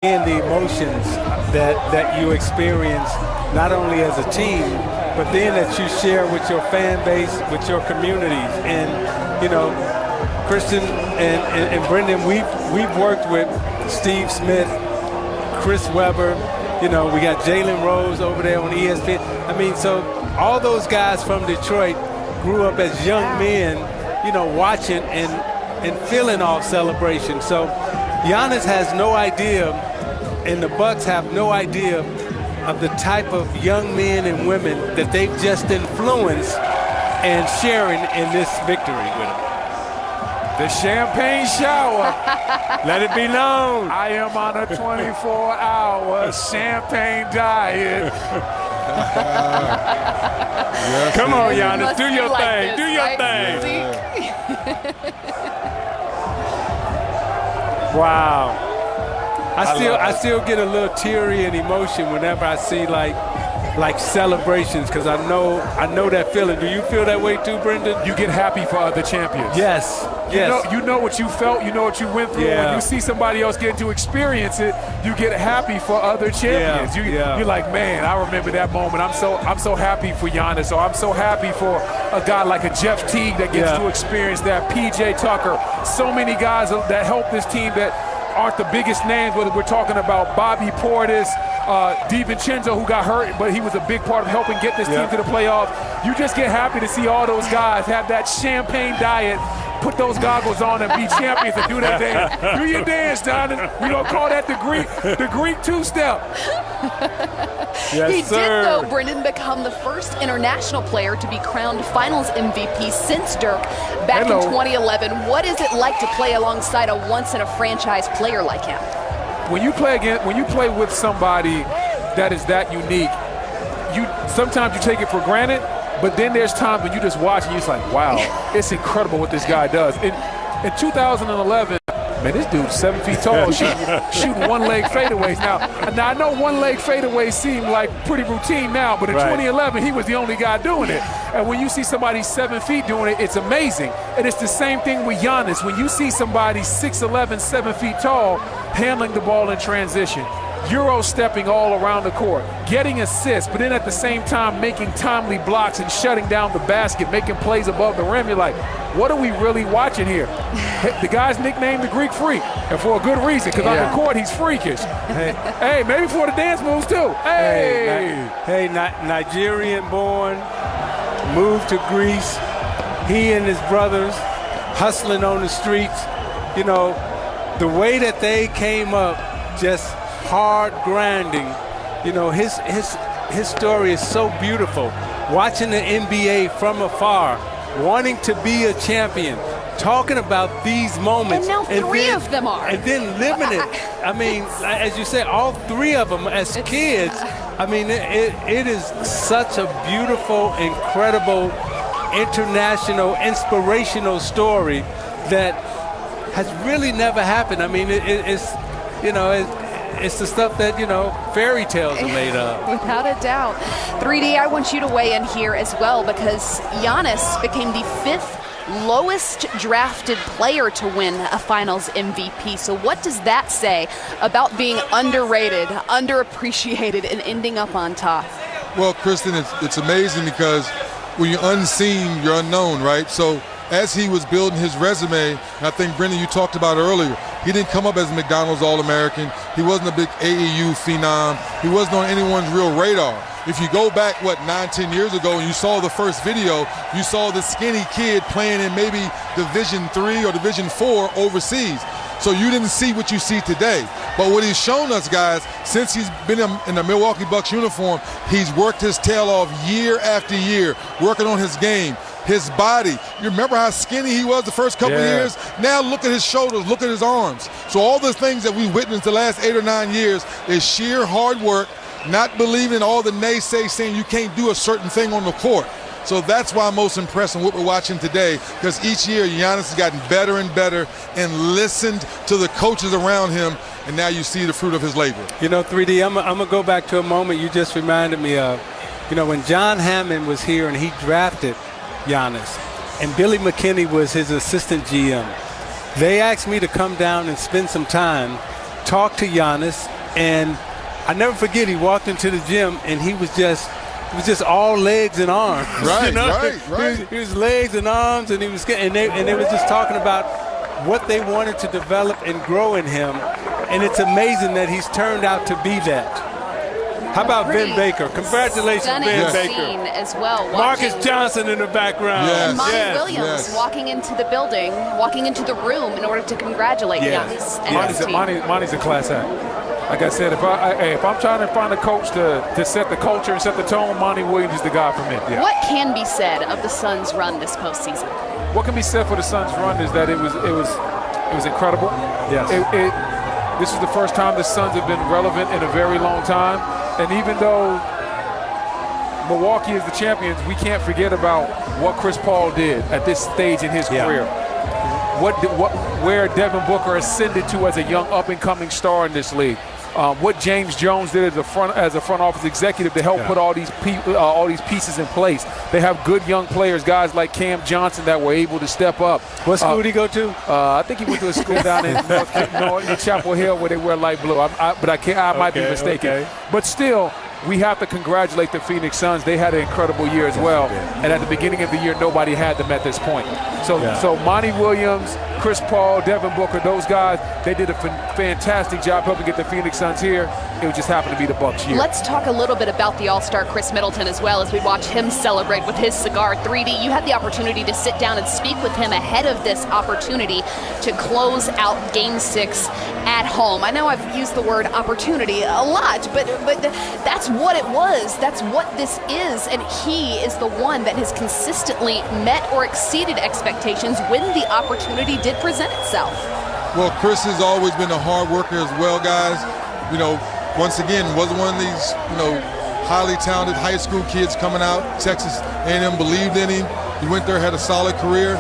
And the emotions that you experience, not only as a team, but then that you share with your fan base, with your communities. And, you know, Christian and Brendan, we've worked with Steve Smith, Chris Webber, you know, we got Jalen Rose over there on ESPN. I mean, so all those guys from Detroit grew up as young men, you know, watching and feeling all celebration. So Giannis has no idea, and the Bucks have no idea of the type of young men and women that they've just influenced and sharing in this victory with them. The champagne shower. Let it be known. I am on a 24-hour champagne diet. Yes, come on, Giannis, do your thing. Do your thing. Wow. I still get a little teary and emotion whenever I see like celebrations, because I know that feeling. Do you feel that way too, Brendan? You get happy for other champions. Yes. You know what you felt. You know what you went through. Yeah. When you see somebody else getting to experience it, you get happy for other champions. You're like, man, I remember that moment. I'm so happy for Giannis. So I'm so happy for a guy like a Jeff Teague that gets to experience that. PJ Tucker. So many guys that help this team that aren't the biggest names, whether we're talking about Bobby Portis, DiVincenzo, who got hurt, but he was a big part of helping get this team to the playoffs. You just get happy to see all those guys have that champagne diet, put those goggles on and be champions and do that dance. Do your dance, Donovan. We don't call that the Greek two-step. Yes, he sir. did, though, Brendan, become the first international player to be crowned Finals MVP since Dirk back in 2011. What is it like to play alongside a once-in-a-franchise player like him? When you play with somebody that is that unique, sometimes you take it for granted, but then there's times when you just watch and you're just like, wow, it's incredible what this guy does. In 2011, man, this dude's 7 feet tall, shooting one-leg fadeaways. Now, I know one-leg fadeaways seem like pretty routine now, but in 2011, he was the only guy doing it. And when you see somebody 7 feet doing it, it's amazing. And it's the same thing with Giannis. When you see somebody 6'11", 7 feet tall, handling the ball in transition, Euro-stepping all around the court, getting assists, but then at the same time making timely blocks and shutting down the basket, making plays above the rim. You're like, what are we really watching here? The guy's nicknamed the Greek Freak, and for a good reason, because on the court he's freakish. Hey, maybe for the dance moves too. Nigerian-born, moved to Greece. He and his brothers hustling on the streets. You know, the way that they came up, just hard grinding. You know, his story is so beautiful. Watching the NBA from afar, wanting to be a champion, talking about these moments. And now three of them are. And then living it. I mean, as you said, all three of them as kids. I mean, it is such a beautiful, incredible, international, inspirational story that has really never happened. I mean, it's the stuff that, fairy tales are made of. Without a doubt. 3D, I want you to weigh in here as well, because Giannis became the 5th lowest drafted player to win a Finals MVP. So what does that say about being underrated, underappreciated, and ending up on top? Well, Kristen, it's amazing because when you're unseen, you're unknown, right? So as he was building his resume, I think, Brendan, you talked about earlier, he didn't come up as a McDonald's All-American. He wasn't a big AAU phenom. He wasn't on anyone's real radar. If you go back, 9-10 years ago, and you saw the first video, you saw the skinny kid playing in maybe Division III or Division IV overseas. So you didn't see what you see today. But what he's shown us, guys, since he's been in the Milwaukee Bucks uniform, he's worked his tail off year after year, working on his game, his body. You remember how skinny he was the first couple of years? Now look at his shoulders, look at his arms. So all the things that we witnessed the last 8 or 9 years is sheer hard work, not believing all the naysay saying you can't do a certain thing on the court. So that's why I'm most impressed in what we're watching today, because each year Giannis has gotten better and better and listened to the coaches around him, and now you see the fruit of his labor. 3D, I'm going to go back to a moment you just reminded me of. When John Hammond was here and he drafted Giannis, and Billy McKinney was his assistant GM, they asked me to come down and spend some time talked to Giannis, and I never forget, he walked into the gym, and he was just all legs and arms. Right, right. He was legs and arms, and he was and they were just talking about what they wanted to develop and grow in him, and it's amazing that he's turned out to be that. How about Ben Baker? Congratulations, Ben Baker. As well. Marcus Johnson in the background. Yes. And Monty Williams walking into the building, walking into the room in order to congratulate Giannis and his team. Monty's a class act. Like I said, if I'm trying to find a coach to set the culture and set the tone, Monty Williams is the guy for me. Yeah. What can be said of the Suns' run this postseason? What can be said for the Suns' run is that it was incredible. Yes. This is the first time the Suns have been relevant in a very long time. And even though Milwaukee is the champions, we can't forget about what Chris Paul did at this stage in his career. Where Devin Booker ascended to as a young up-and-coming star in this league. What James Jones did as a front office executive to help put all these pieces in place. They have good young players, guys like Cam Johnson that were able to step up. What school did he go to? I think he went to a school down in Chapel Hill where they wear light blue. I might be mistaken. Okay. But still, we have to congratulate the Phoenix Suns. They had an incredible year as well. And at the beginning of the year, nobody had them at this point. So Monty Williams, Chris Paul, Devin Booker, those guys, they did a fantastic job helping get the Phoenix Suns here. It just happened to be the Bucks' year. Let's talk a little bit about the All-Star Chris Middleton as well as we watch him celebrate with his cigar. 3D, you had the opportunity to sit down and speak with him ahead of this opportunity to close out Game 6 at home. I know I've used the word opportunity a lot, but that's what it was. That's what this is, and he is the one that has consistently met or exceeded expectations when the opportunity did present itself. Well, Chris has always been a hard worker as well, guys. Once again, wasn't one of these, highly talented high school kids coming out. Texas A&M believed in him. He went there, had a solid career.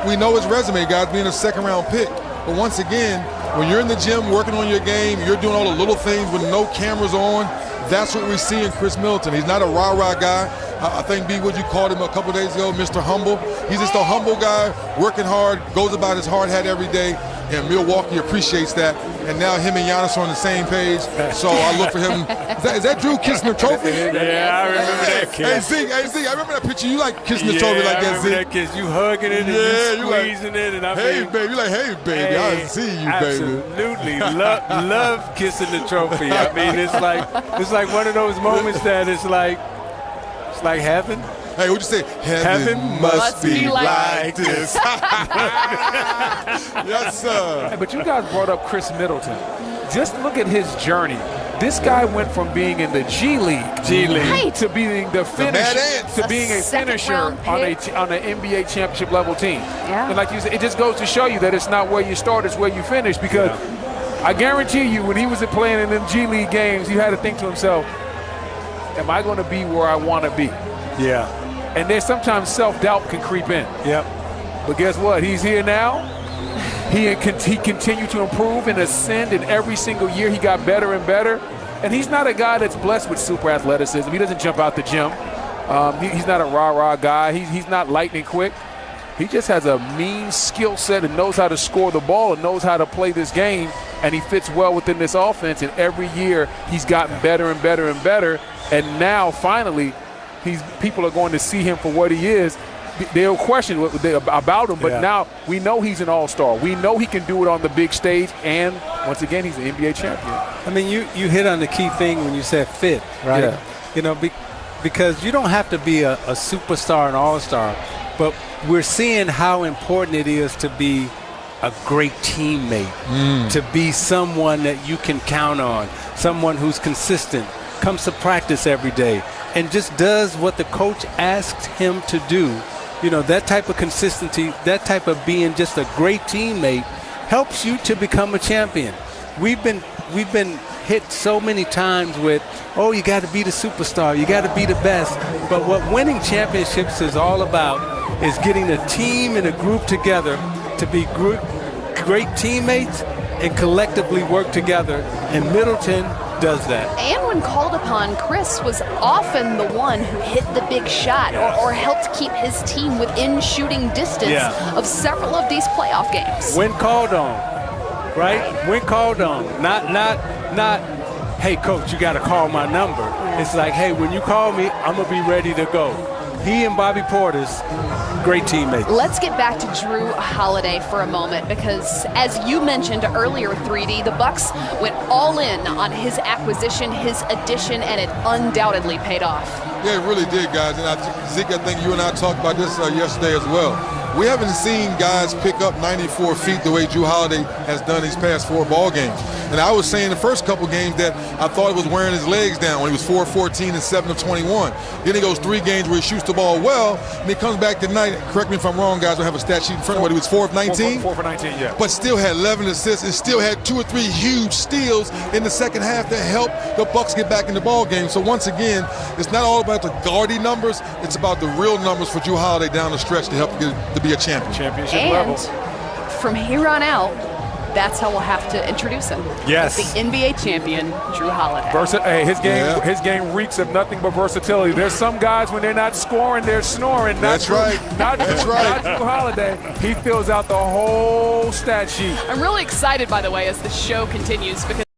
We know his resume, guys, being a second-round pick. But once again, when you're in the gym working on your game, you're doing all the little things with no cameras on. That's what we see in Chris Middleton. He's not a rah-rah guy. I think, B, what you called him a couple days ago, Mr. Humble. He's just a humble guy, working hard, goes about his hard hat every day, and Milwaukee appreciates that. And now him and Giannis are on the same page, so I look for him. Is that Drew kissing the trophy? Yeah, I remember that kiss. Hey, Z, I remember that picture. You like kissing the trophy like that, Z? I remember that kiss. You hugging it and you squeezing it. And hey, baby. You're like, hey, baby, I see you, baby. Absolutely. love kissing the trophy. I mean, it's like one of those moments that it's like heaven. Hey, what'd you say? Heaven must be like this. Yes, sir. But you guys brought up Chris Middleton. Just look at his journey. This guy went from being in the G League to being the finisher, to being a finisher on an NBA championship level team. Yeah. And like you said, it just goes to show you that it's not where you start, it's where you finish. Because I guarantee you, when he was playing in them G League games, he had to think to himself, am I going to be where I want to be? Yeah. And there's sometimes self-doubt can creep in. Yep. But guess what? He's here now. He continued to improve and ascend, and every single year he got better and better. And he's not a guy that's blessed with super athleticism. He doesn't jump out the gym. He's not a rah-rah guy. He's not lightning quick. He just has a mean skill set and knows how to score the ball and knows how to play this game, and he fits well within this offense. And every year he's gotten better and better and better. And now, finally, people are going to see him for what he is. They'll question about him, but now we know he's an all-star. We know he can do it on the big stage, and once again, he's an NBA champion. I mean, you hit on the key thing when you said fit, right? Yeah. Because you don't have to be a superstar, an all-star, but we're seeing how important it is to be a great teammate, to be someone that you can count on, someone who's consistent, comes to practice every day, and just does what the coach asks him to do. That type of consistency, that type of being just a great teammate helps you to become a champion. We've been hit so many times with, you got to be the superstar, you got to be the best. But what winning championships is all about is getting a team and a group together to be great teammates and collectively work together. And Middleton does that. And when called upon, Chris was often the one who hit the big shot or helped keep his team within shooting distance of several of these playoff games. When called on. right? When called on. Not, hey, coach, you got to call my number. It's like, hey, when you call me, I'm going to be ready to go. He and Bobby Portis, great teammates. Let's get back to Drew Holiday for a moment because, as you mentioned earlier, 3D, the Bucks went all in on his acquisition, his addition, and it undoubtedly paid off. Yeah, it really did, guys. And Zeke, I think you and I talked about this yesterday as well. We haven't seen guys pick up 94 feet the way Drew Holiday has done these past 4 ball games. And I was saying the first couple games that I thought it was wearing his legs down when he was 4 of 14 and 7 of 21. Then he goes 3 games where he shoots the ball well, and he comes back tonight. Correct me if I'm wrong, guys. I have a stat sheet in front of me. He was 4 of 19? 4 for 19, yeah. But still had 11 assists and still had 2 or 3 huge steals in the second half that helped the Bucks get back in the ball game. So once again, it's not all about the gaudy numbers. It's about the real numbers for Drew Holiday down the stretch to help to be a champion. Championship and level. From here on out, that's how we'll have to introduce him. Yes. The NBA champion, Drew Holiday. Hey, his game reeks of nothing but versatility. There's some guys when they're not scoring, they're snoring. That's right. Not Drew Holiday. He fills out the whole stat sheet. I'm really excited, by the way, as the show continues because